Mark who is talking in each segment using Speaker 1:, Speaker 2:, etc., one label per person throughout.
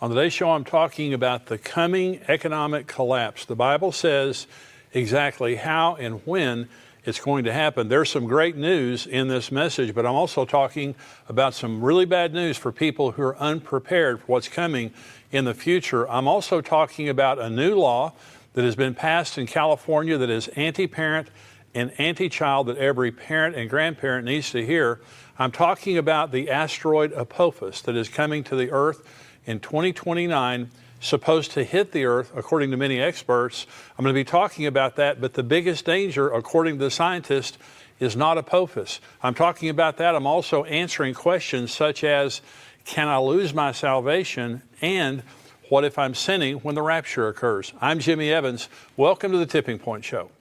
Speaker 1: On today's show, I'm talking about the coming economic collapse. The Bible says exactly how and when it's going to happen. There's some great news in this message, but I'm also talking about some really bad news for people who are unprepared for what's coming in the future. I'm also talking about a new law that has been passed in California that is anti-parent and anti-child that every parent and grandparent needs to hear. I'm talking about the asteroid Apophis that is coming to the Earth in 2029, supposed to hit the Earth, according to many experts. I'm going to be talking about that, but the biggest danger, according to the scientists, is not Apophis. I'm talking about that. I'm also answering questions such as, can I lose my salvation? And what if I'm sinning when the rapture occurs? I'm Jimmy Evans. Welcome to the Tipping Point Show.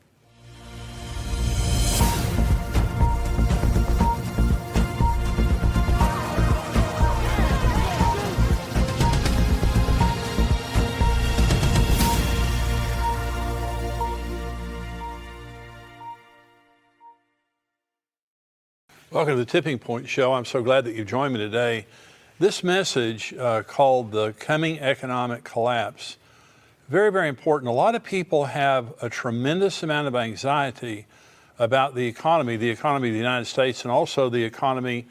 Speaker 1: Welcome to the Tipping Point Show. I'm so glad that you've joined me today. This message called The Coming Economic Collapse, very, very important. A lot of people have a tremendous amount of anxiety about the economy of the United States and also the economy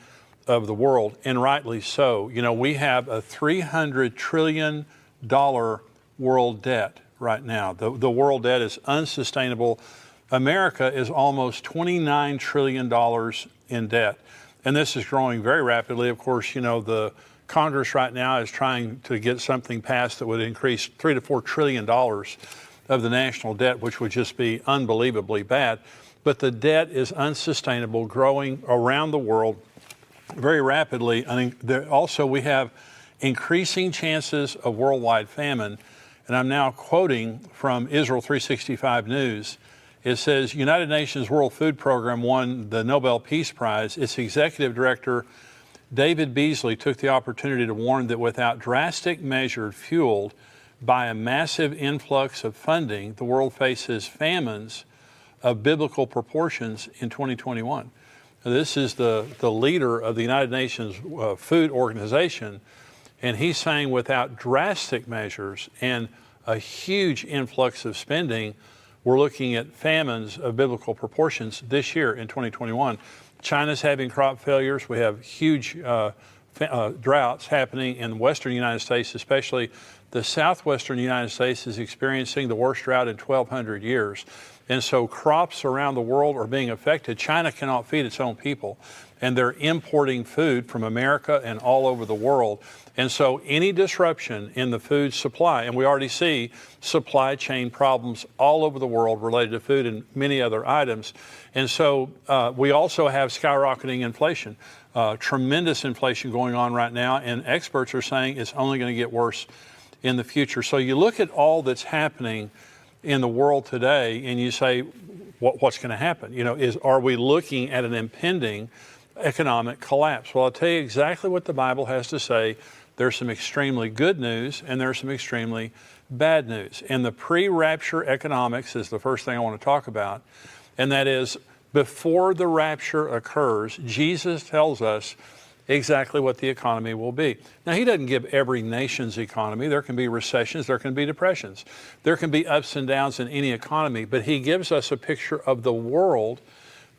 Speaker 1: of the world, and rightly so. You know, we have a $300 trillion world debt right now. The world debt is unsustainable. America is almost $29 trillion in debt, and this is growing very rapidly. Of course, you know, the Congress right now is trying to get something passed that would increase $3 to $4 trillion of the national debt, which would just be unbelievably bad. But the debt is unsustainable, growing around the world very rapidly. I think also we have increasing chances of worldwide famine, and I'm now quoting from Israel 365 News. It says, United Nations World Food Program won the Nobel Peace Prize. Its executive director, David Beasley, took the opportunity to warn that without drastic measures fueled by a massive influx of funding, the world faces famines of biblical proportions in 2021. Now, this is the leader of the United Nations Food Organization, and he's saying without drastic measures and a huge influx of spending, we're looking at famines of biblical proportions this year in 2021. China's having crop failures. We have huge droughts happening in the western United States, especially the southwestern United States is experiencing the worst drought in 1,200 years. And so crops around the world are being affected. China cannot feed its own people, and they're importing food from America and all over the world. And so any disruption in the food supply, and we already see supply chain problems all over the world related to food and many other items. And so we also have skyrocketing inflation, tremendous inflation going on right now, and experts are saying it's only going to get worse in the future. So you look at all that's happening in the world today and you say, what's going to happen? You know, are we looking at an impending economic collapse? Well, I'll tell you exactly what the Bible has to say. There's some extremely good news and there's some extremely bad news. And the pre-rapture economics is the first thing I want to talk about. And that is, before the rapture occurs, Jesus tells us exactly what the economy will be. Now, he doesn't give every nation's economy. There can be recessions, there can be depressions, there can be ups and downs in any economy, but he gives us a picture of the world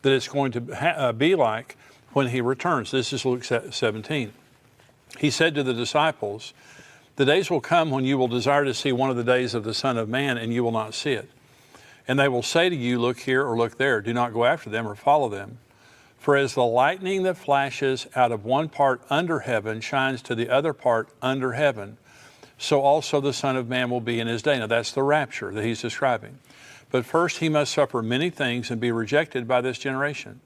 Speaker 1: that it's going to be like when he returns. This is Luke 17. He said to the disciples, the days will come when you will desire to see one of the days of the Son of Man, and you will not see it. And they will say to you, look here or look there. Do not go after them or follow them. For as the lightning that flashes out of one part under heaven shines to the other part under heaven, so also the Son of Man will be in his day. Now that's the rapture that he's describing. But first he must suffer many things and be rejected by this generation.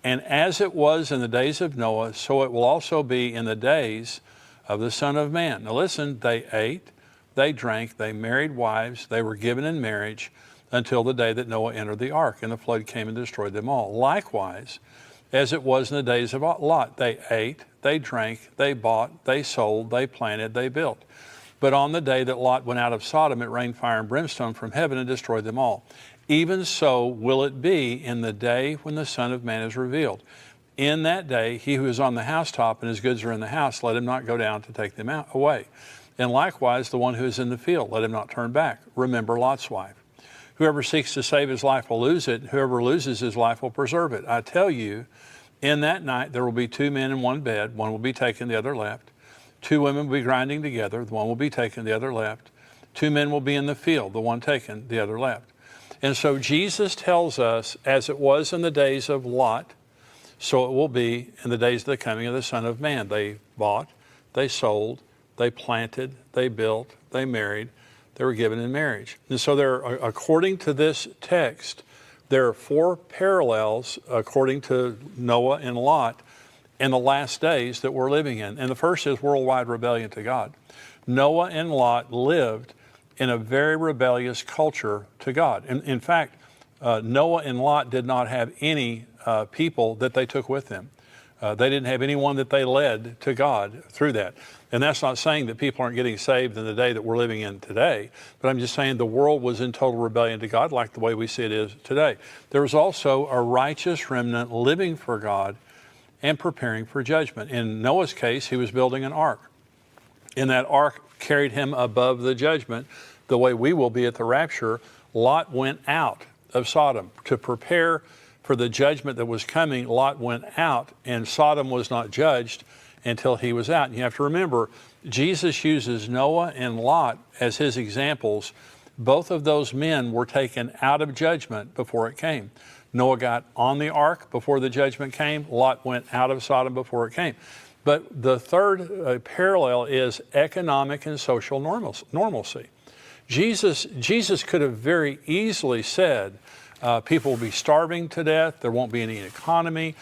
Speaker 1: And as it was in the days of Noah, so it will also be in the days of the Son of Man. Now listen, they ate, they drank, they married wives, they were given in marriage until the day that Noah entered the ark, and the flood came and destroyed them all. Likewise, as it was in the days of Lot, they ate, they drank, they bought, they sold, they planted, they built. But on the day that Lot went out of Sodom, it rained fire and brimstone from heaven and destroyed them all. Even so will it be in the day when the Son of Man is revealed. In that day, he who is on the housetop and his goods are in the house, let him not go down to take them away. And likewise, the one who is in the field, let him not turn back. Remember Lot's wife. Whoever seeks to save his life will lose it. Whoever loses his life will preserve it. I tell you, in that night there will be two men in one bed. One will be taken, the other left. Two women will be grinding together. The one will be taken, the other left. Two men will be in the field. The one taken, the other left. And so Jesus tells us, as it was in the days of Lot, so it will be in the days of the coming of the Son of Man. They bought, they sold, they planted, they built, they married, they were given in marriage. And so there, according to this text, there are four parallels according to Noah and Lot in the last days that we're living in. And the first is worldwide rebellion to God. Noah and Lot lived in a very rebellious culture to God. In fact, Noah and Lot did not have any people that they took with them. They didn't have anyone that they led to God through that. And that's not saying that people aren't getting saved in the day that we're living in today, but I'm just saying the world was in total rebellion to God like the way we see it is today. There was also a righteous remnant living for God and preparing for judgment. In Noah's case, he was building an ark. And that ark carried him above the judgment the way we will be at the rapture. Lot went out of Sodom to prepare for the judgment that was coming. Lot went out, and Sodom was not judged until he was out. And you have to remember, Jesus uses Noah and Lot as his examples. Both of those men were taken out of judgment before it came. Noah got on the ark before the judgment came. Lot went out of Sodom before it came. But the third parallel is economic and social normalcy. Jesus could have very easily said, people will be starving to death, there won't be any economy,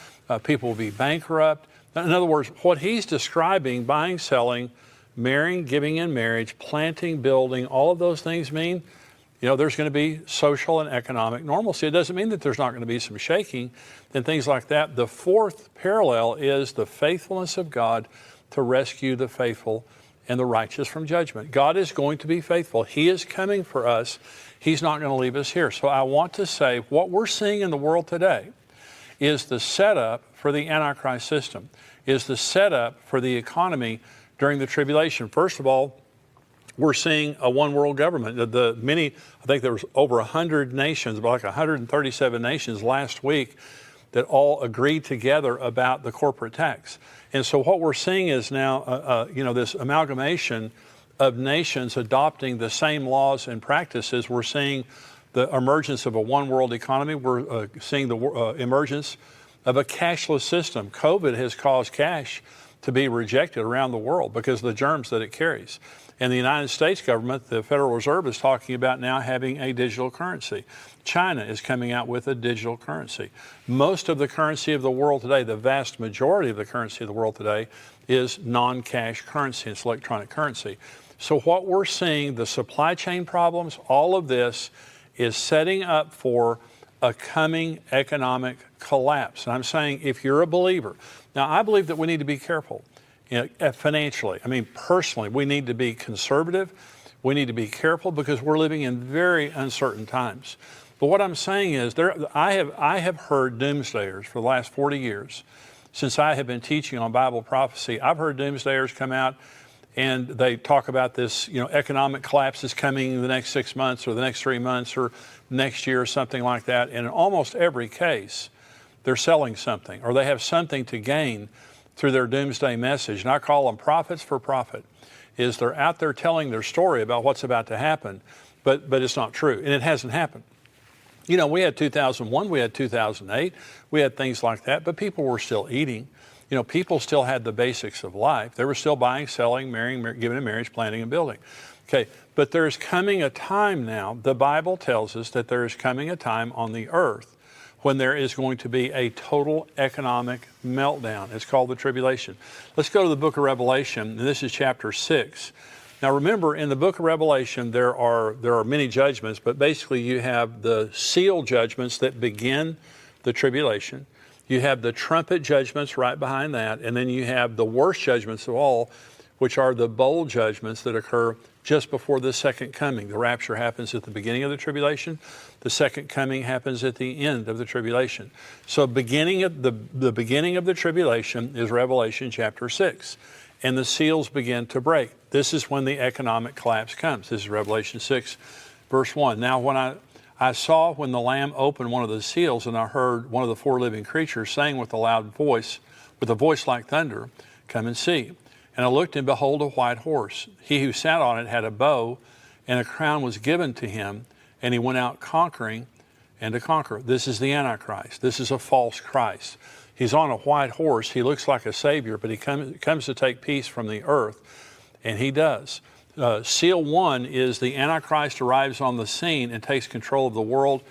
Speaker 1: people will be bankrupt. In other words, what he's describing, buying, selling, marrying, giving in marriage, planting, building, all of those things mean, there's going to be social and economic normalcy. It doesn't mean that there's not going to be some shaking and things like that. The fourth parallel is the faithfulness of God to rescue the faithful and the righteous from judgment. God is going to be faithful. He is coming for us. He's not going to leave us here. So I want to say what we're seeing in the world today is the setup for the Antichrist system, is the setup for the economy during the tribulation. First of all, we're seeing a one world government. I think there was over 100 nations, about like 137 nations last week that all agreed together about the corporate tax. And so what we're seeing is now, this amalgamation of nations adopting the same laws and practices. We're seeing the emergence of a one world economy. We're seeing the emergence of a cashless system. COVID has caused cash to be rejected around the world because of the germs that it carries. And the United States government, the Federal Reserve, is talking about now having a digital currency. China is coming out with a digital currency. Most of the currency of the world today, the vast majority of the currency of the world today, is non-cash currency. It's electronic currency. So what we're seeing, the supply chain problems, all of this is setting up for a coming economic collapse. And I'm saying if you're a believer, now I believe that we need to be careful financially. I mean, personally, we need to be conservative. We need to be careful because we're living in very uncertain times. But what I'm saying is I have heard doomsdayers for the last 40 years. Since I have been teaching on Bible prophecy, I've heard doomsdayers come out and they talk about this, economic collapse is coming in the next 6 months or the next 3 months or next year or something like that. And in almost every case, they're selling something or they have something to gain through their doomsday message. And I call them prophets for profit. Is they're out there telling their story about what's about to happen, but it's not true. And it hasn't happened. We had 2001, we had 2008, we had things like that, but people were still eating. People still had the basics of life. They were still buying, selling, marrying, giving in marriage, planting, and building. Okay, but there's coming a time now, the Bible tells us that there is coming a time on the earth when there is going to be a total economic meltdown. It's called the tribulation. Let's go to the book of Revelation, and this is chapter 6. Now remember, in the book of Revelation, there are many judgments, but basically you have the seal judgments that begin the tribulation. You have the trumpet judgments right behind that, and then you have the worst judgments of all, which are the bowl judgments that occur just before the second coming. The rapture happens at the beginning of the tribulation. The second coming happens at the end of the tribulation. So the beginning of the tribulation is Revelation chapter 6. and the seals begin to break. This is when the economic collapse comes. This is Revelation 6, verse 1. Now, when I saw when the Lamb opened one of the seals, and I heard one of the four living creatures saying with a loud voice, with a voice like thunder, "Come and see." And I looked, and behold, a white horse. He who sat on it had a bow, and a crown was given to him, and he went out conquering and to conquer. This is the Antichrist. This is a false Christ. He's on a white horse. He looks like a savior, but he comes to take peace from the earth, and he does. Seal 1 is the Antichrist arrives on the scene and takes control of the world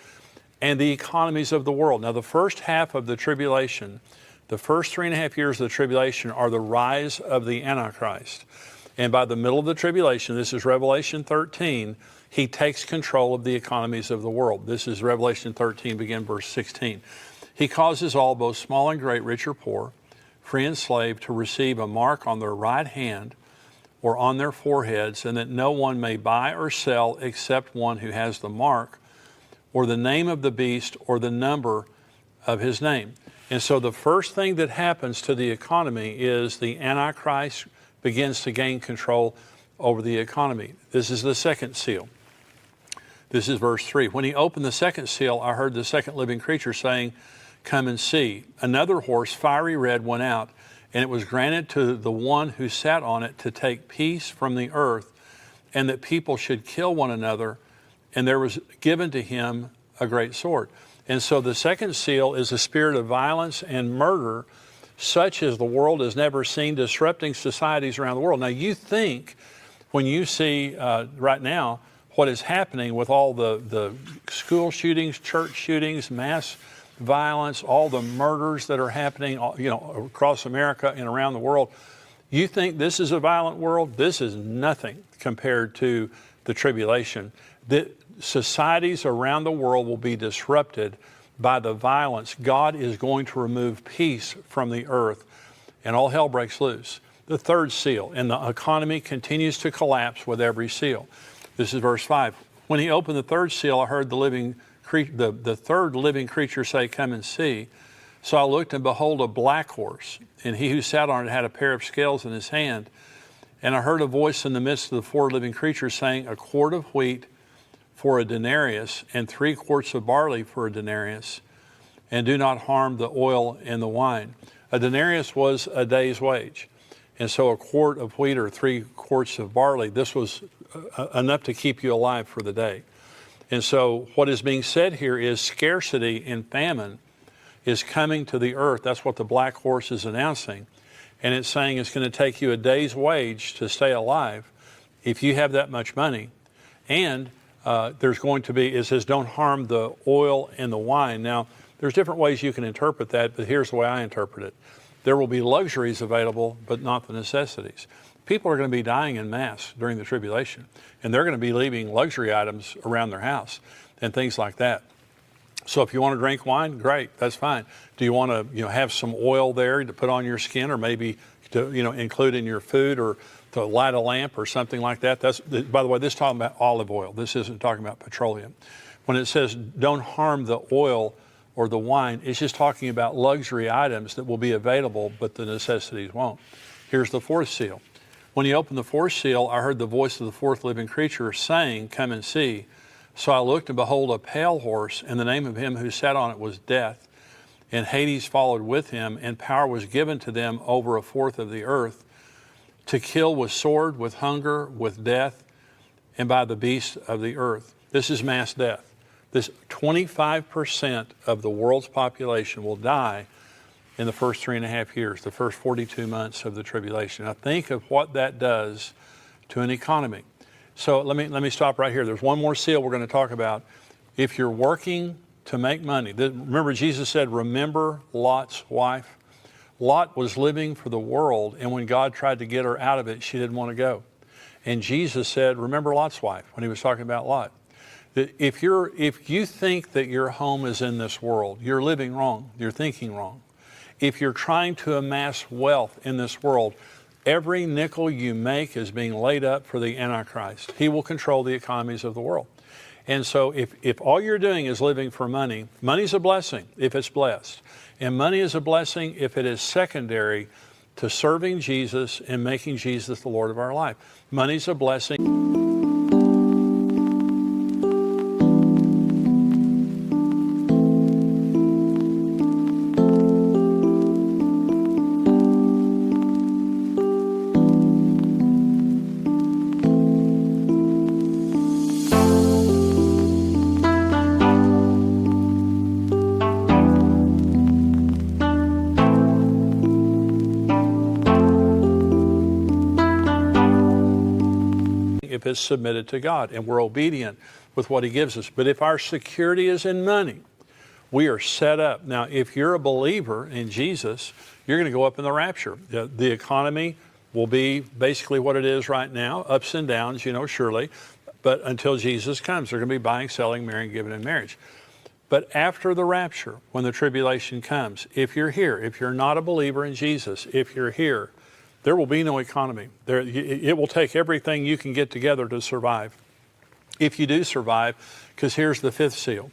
Speaker 1: and the economies of the world. Now, the first half of the tribulation, the first 3.5 years of the tribulation, are the rise of the Antichrist. And by the middle of the tribulation, this is Revelation 13, he takes control of the economies of the world. This is Revelation 13, begin verse 16. He causes all, both small and great, rich or poor, free and slave, to receive a mark on their right hand or on their foreheads, and that no one may buy or sell except one who has the mark or the name of the beast or the number of his name. And so the first thing that happens to the economy is the Antichrist begins to gain control over the economy. This is the second seal. This is verse 3. When he opened the second seal, I heard the second living creature saying, "Come and see." Another horse, fiery red, went out, and it was granted to the one who sat on it to take peace from the earth, and that people should kill one another, and there was given to him a great sword. And so the second seal is a spirit of violence and murder, such as the world has never seen, disrupting societies around the world. Now, you think when you see right now what is happening with all the school shootings, church shootings, mass violence, all the murders that are happening, across America and around the world, you think this is a violent world? This is nothing compared to the tribulation. The societies around the world will be disrupted by the violence. God is going to remove peace from the earth, and all hell breaks loose. The third seal, and the economy continues to collapse with every seal. This is verse 5. When he opened the third seal, I heard the third living creature say, "Come and see." So I looked, and behold, a black horse, and he who sat on it had a pair of scales in his hand. And I heard a voice in the midst of the four living creatures saying, "A quart of wheat for a denarius, and 3 quarts of barley for a denarius, and do not harm the oil and the wine." A denarius was a day's wage. And so a quart of wheat or 3 quarts of barley, this was enough to keep you alive for the day. And so what is being said here is scarcity and famine is coming to the earth. That's what the black horse is announcing. And it's saying it's going to take you a day's wage to stay alive if you have that much money. And there's going to be, it says, don't harm the oil and the wine. Now, there's different ways you can interpret that, but here's the way I interpret it. There will be luxuries available, but not the necessities. People are going to be dying in mass during the tribulation, and they're going to be leaving luxury items around their house and things like that. So if you want to drink wine, great, that's fine. Do you want to have some oil there to put on your skin, or maybe to include in your food, or to light a lamp or something like that? That's, by the way, this is talking about olive oil. This isn't talking about petroleum. When it says don't harm the oil or the wine, it's just talking about luxury items that will be available, but the necessities won't. Here's the fourth seal. When he opened the fourth seal, I heard the voice of the fourth living creature saying, "Come and see." So I looked, and behold, a pale horse, and the name of him who sat on it was Death. And Hades followed with him, and power was given to them over 1/4 of the earth, to kill with sword, with hunger, with death, and by the beasts of the earth. This is mass death. This 25% of the world's population will die in the first 3.5 years, the first 42 months of the tribulation. Now think of what that does to an economy. So let me stop right here. There's one more seal we're going to talk about. If you're working to make money, remember Jesus said, remember Lot's wife? Lot was living for the world, and when God tried to get her out of it, she didn't want to go. And Jesus said, remember Lot's wife, when he was talking about Lot. That if you think that your home is in this world, you're living wrong. You're thinking wrong. If you're trying to amass wealth in this world, every nickel you make is being laid up for the Antichrist. He will control the economies of the world. And so if all you're doing is living for money, money's a blessing if it's blessed. And money is a blessing if it is secondary to serving Jesus and making Jesus the Lord of our life. Money's a blessing. If it's submitted to God and we're obedient with what he gives us. But if our security is in money, we are set up. Now, if you're a believer in Jesus, you're going to go up in the rapture. The economy will be basically what it is right now, ups and downs, surely. But until Jesus comes, they're going to be buying, selling, marrying, giving in marriage. But after the rapture, when the tribulation comes, if you're here, if you're not a believer in Jesus, if you're here, there will be no economy. It will take everything you can get together to survive. If you do survive, because here's the fifth seal.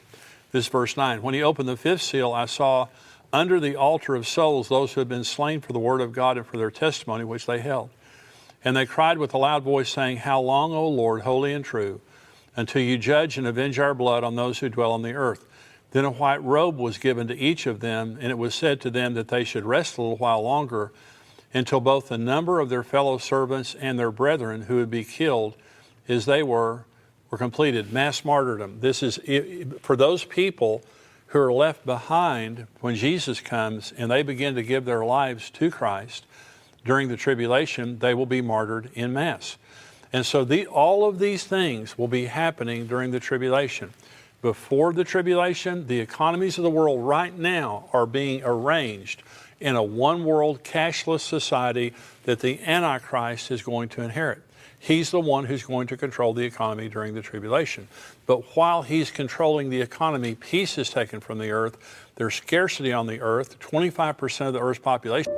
Speaker 1: This is verse 9. When he opened the fifth seal, I saw under the altar of souls those who had been slain for the word of God and for their testimony which they held. And they cried with a loud voice, saying, How long, O Lord, holy and true, until you judge and avenge our blood on those who dwell on the earth? Then a white robe was given to each of them, and it was said to them that they should rest a little while longer, until both the number of their fellow servants and their brethren who would be killed as they were completed. Mass martyrdom. This is for those people who are left behind when Jesus comes and they begin to give their lives to Christ during the tribulation. They will be martyred in mass. And so all of these things will be happening during the tribulation. Before the tribulation, the economies of the world right now are being arranged in a one-world cashless society that the Antichrist is going to inherit. He's the one who's going to control the economy during the tribulation. But while he's controlling the economy, peace is taken from the earth. There's scarcity on the earth. 25% of the earth's population.